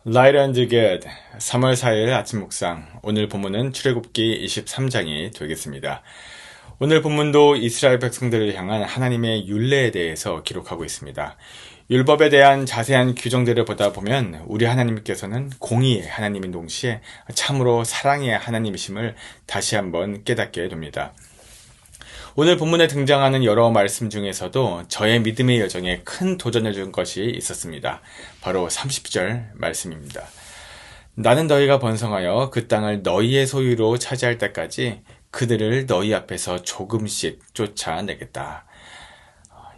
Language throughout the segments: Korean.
Light and Good 3월 4일 아침 묵상. 오늘 본문은 출애굽기 23장이 되겠습니다. 오늘 본문도 이스라엘 백성들을 향한 하나님의 율례에 대해서 기록하고 있습니다. 율법에 대한 자세한 규정들을 보다 보면 우리 하나님께서는 공의의 하나님인 동시에 참으로 사랑의 하나님이심을 다시 한번 깨닫게 됩니다. 오늘 본문에 등장하는 여러 말씀 중에서도 저의 믿음의 여정에 큰 도전을 준 것이 있었습니다. 바로 30절 말씀입니다. 나는 너희가 번성하여 그 땅을 너희의 소유로 차지할 때까지 그들을 너희 앞에서 조금씩 쫓아내겠다.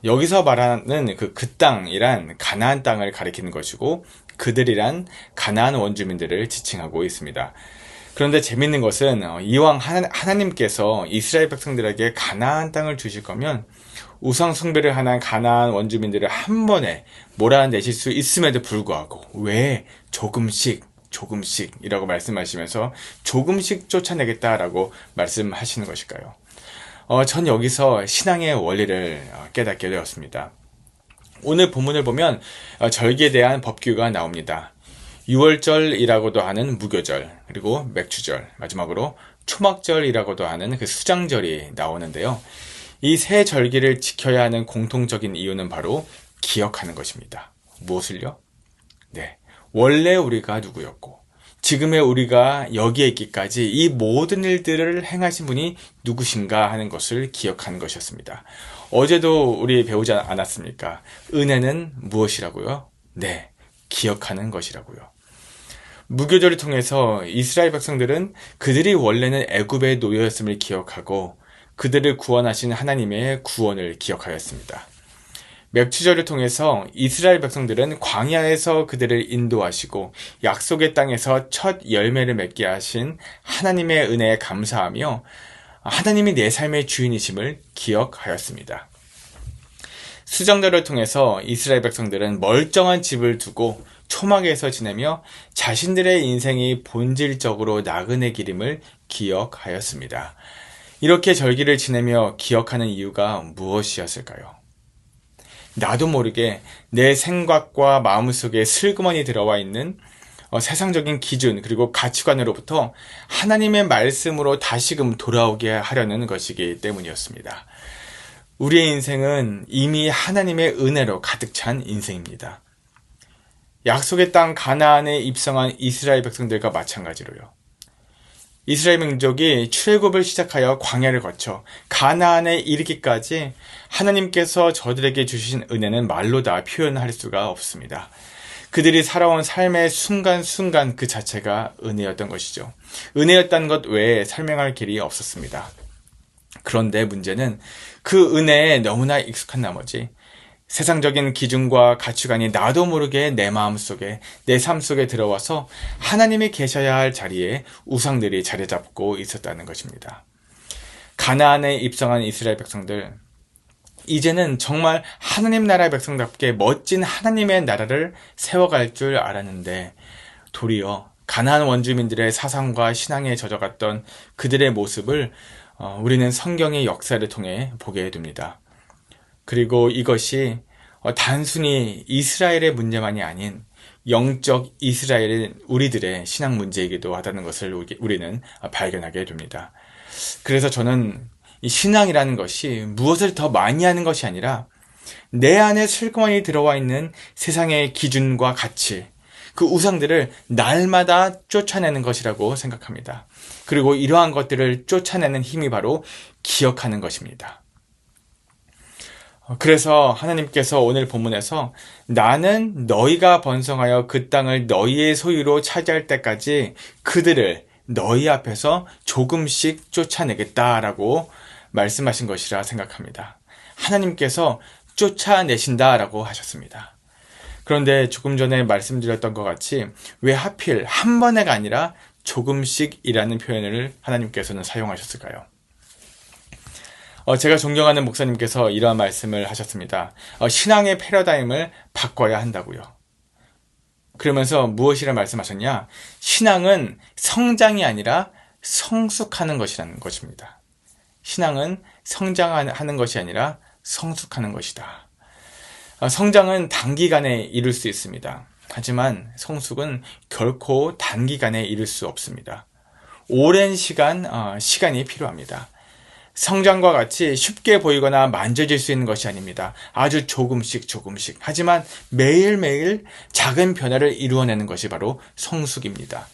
여기서 말하는 그 땅이란 가나안 땅을 가리키는 것이고 그들이란 가나안 원주민들을 지칭하고 있습니다. 그런데 재밌는 것은 이왕 하나님께서 이스라엘 백성들에게 가나안 땅을 주실 거면 우상 숭배를 하는 가나안 원주민들을 한 번에 몰아내실 수 있음에도 불구하고 왜 조금씩이라고 말씀하시면서 조금씩 쫓아내겠다라고 말씀하시는 것일까요? 전 여기서 신앙의 원리를 깨닫게 되었습니다. 오늘 본문을 보면 절기에 대한 법규가 나옵니다. 유월절이라고도 하는 무교절, 그리고 맥추절, 마지막으로 초막절이라고도 하는 그 수장절이 나오는데요. 이 세 절기를 지켜야 하는 공통적인 이유는 바로 기억하는 것입니다. 무엇을요? 네, 원래 우리가 누구였고 지금의 우리가 여기에 있기까지 이 모든 일들을 행하신 분이 누구신가 하는 것을 기억하는 것이었습니다. 어제도 우리 배우지 않았습니까? 은혜는 무엇이라고요? 네, 기억하는 것이라고요. 무교절을 통해서 이스라엘 백성들은 그들이 원래는 애굽의 노예였음을 기억하고 그들을 구원하신 하나님의 구원을 기억하였습니다. 맥추절을 통해서 이스라엘 백성들은 광야에서 그들을 인도하시고 약속의 땅에서 첫 열매를 맺게 하신 하나님의 은혜에 감사하며 하나님이 내 삶의 주인이심을 기억하였습니다. 수장절을 통해서 이스라엘 백성들은 멀쩡한 집을 두고 초막에서 지내며 자신들의 인생이 본질적으로 나그네 길임을 기억하였습니다. 이렇게 절기를 지내며 기억하는 이유가 무엇이었을까요? 나도 모르게 내 생각과 마음속에 슬그머니 들어와 있는 세상적인 기준 그리고 가치관으로부터 하나님의 말씀으로 다시금 돌아오게 하려는 것이기 때문이었습니다. 우리의 인생은 이미 하나님의 은혜로 가득 찬 인생입니다. 약속의 땅 가나안에 입성한 이스라엘 백성들과 마찬가지로요. 이스라엘 민족이 출애굽을 시작하여 광야를 거쳐 가나안에 이르기까지 하나님께서 저들에게 주신 은혜는 말로 다 표현할 수가 없습니다. 그들이 살아온 삶의 순간순간 그 자체가 은혜였던 것이죠. 은혜였다는 것 외에 설명할 길이 없었습니다. 그런데 문제는 그 은혜에 너무나 익숙한 나머지 세상적인 기준과 가치관이 나도 모르게 내 마음속에, 내 삶 속에 들어와서 하나님이 계셔야 할 자리에 우상들이 자리 잡고 있었다는 것입니다. 가나안에 입성한 이스라엘 백성들, 이제는 정말 하나님 나라의 백성답게 멋진 하나님의 나라를 세워갈 줄 알았는데 도리어 가나안 원주민들의 사상과 신앙에 젖어갔던 그들의 모습을 우리는 성경의 역사를 통해 보게 됩니다. 그리고 이것이 단순히 이스라엘의 문제만이 아닌 영적 이스라엘의 우리들의 신앙 문제이기도 하다는 것을 우리는 발견하게 됩니다. 그래서 저는 이 신앙이라는 것이 무엇을 더 많이 하는 것이 아니라 내 안에 슬그머니 들어와 있는 세상의 기준과 가치, 그 우상들을 날마다 쫓아내는 것이라고 생각합니다. 그리고 이러한 것들을 쫓아내는 힘이 바로 기억하는 것입니다. 그래서 하나님께서 오늘 본문에서 나는 너희가 번성하여 그 땅을 너희의 소유로 차지할 때까지 그들을 너희 앞에서 조금씩 쫓아내겠다라고 말씀하신 것이라 생각합니다. 하나님께서 쫓아내신다라고 하셨습니다. 그런데 조금 전에 말씀드렸던 것 같이 왜 하필 한 번에가 아니라 조금씩이라는 표현을 하나님께서는 사용하셨을까요? 제가 존경하는 목사님께서 이러한 말씀을 하셨습니다. 신앙의 패러다임을 바꿔야 한다고요. 그러면서 무엇이라 말씀하셨냐? 신앙은 성장이 아니라 성숙하는 것이라는 것입니다. 신앙은 성장하는 것이 아니라 성숙하는 것이다. 성장은 단기간에 이룰 수 있습니다. 하지만 성숙은 결코 단기간에 이룰 수 없습니다. 오랜 시간이 필요합니다. 성장과 같이 쉽게 보이거나 만져질 수 있는 것이 아닙니다. 아주 조금씩. 하지만 매일매일 작은 변화를 이루어내는 것이 바로 성숙입니다.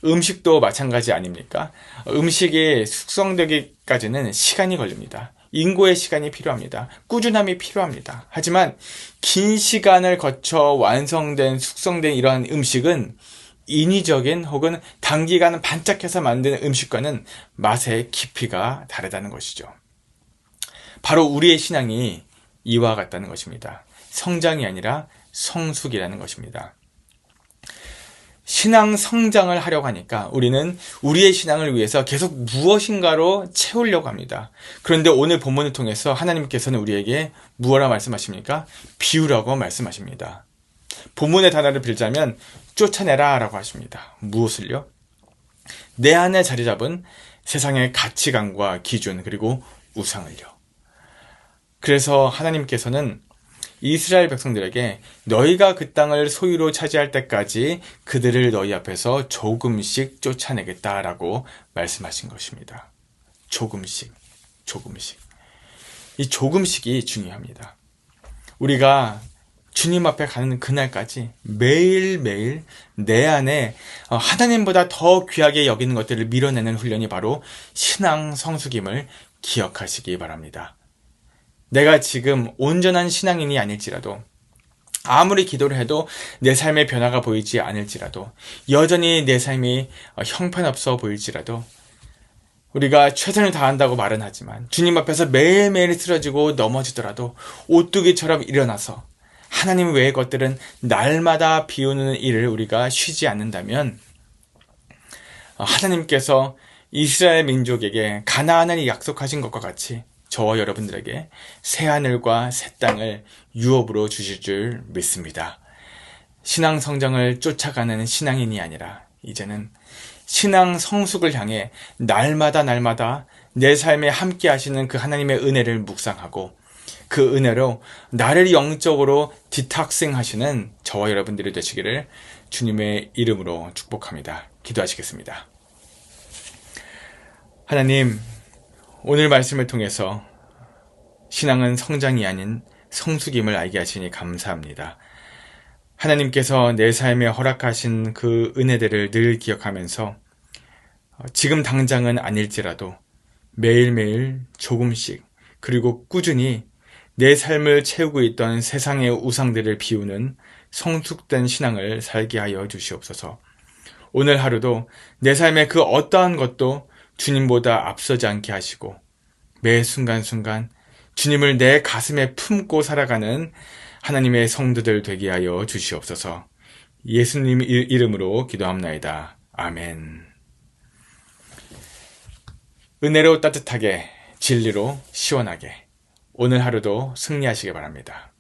음식도 마찬가지 아닙니까? 음식이 숙성되기까지는 시간이 걸립니다. 인고의 시간이 필요합니다. 꾸준함이 필요합니다. 하지만 긴 시간을 거쳐 완성된, 숙성된 이러한 음식은 인위적인 혹은 단기간 반짝해서 만든 음식과는 맛의 깊이가 다르다는 것이죠. 바로 우리의 신앙이 이와 같다는 것입니다. 성장이 아니라 성숙이라는 것입니다. 신앙 성장을 하려고 하니까 우리는 우리의 신앙을 위해서 계속 무엇인가로 채우려고 합니다. 그런데 오늘 본문을 통해서 하나님께서는 우리에게 무엇라 말씀하십니까? 비우라고 말씀하십니다. 본문의 단어를 빌자면 쫓아내라 라고 하십니다. 무엇을요? 내 안에 자리 잡은 세상의 가치관과 기준 그리고 우상을요. 그래서 하나님께서는 이스라엘 백성들에게 너희가 그 땅을 소유로 차지할 때까지 그들을 너희 앞에서 조금씩 쫓아내겠다라고 말씀하신 것입니다. 조금씩. 이 조금씩이 중요합니다. 우리가 주님 앞에 가는 그날까지 매일매일 내 안에 하나님보다 더 귀하게 여기는 것들을 밀어내는 훈련이 바로 신앙 성숙임을 기억하시기 바랍니다. 내가 지금 온전한 신앙인이 아닐지라도 아무리 기도를 해도 내 삶의 변화가 보이지 않을지라도 여전히 내 삶이 형편없어 보일지라도 우리가 최선을 다한다고 말은 하지만 주님 앞에서 매일매일 쓰러지고 넘어지더라도 오뚜기처럼 일어나서 하나님 외의 것들은 날마다 비우는 일을 우리가 쉬지 않는다면 하나님께서 이스라엘 민족에게 가나안을 약속하신 것과 같이 저와 여러분들에게 새하늘과 새 땅을 유업으로 주실 줄 믿습니다. 신앙 성장을 쫓아가는 신앙인이 아니라 이제는 신앙 성숙을 향해 날마다 내 삶에 함께 하시는 그 하나님의 은혜를 묵상하고 그 은혜로 나를 영적으로 디탁싱 하시는 저와 여러분들이 되시기를 주님의 이름으로 축복합니다. 기도하시겠습니다. 하나님, 오늘 말씀을 통해서 신앙은 성장이 아닌 성숙임을 알게 하시니 감사합니다. 하나님께서 내 삶에 허락하신 그 은혜들을 늘 기억하면서 지금 당장은 아닐지라도 매일매일 조금씩 그리고 꾸준히 내 삶을 채우고 있던 세상의 우상들을 비우는 성숙된 신앙을 살게 하여 주시옵소서. 오늘 하루도 내 삶의 그 어떠한 것도 주님보다 앞서지 않게 하시고 매 순간순간 주님을 내 가슴에 품고 살아가는 하나님의 성도들 되게 하여 주시옵소서. 예수님 이름으로 기도합나이다. 아멘. 은혜로 따뜻하게, 진리로 시원하게 오늘 하루도 승리하시기 바랍니다.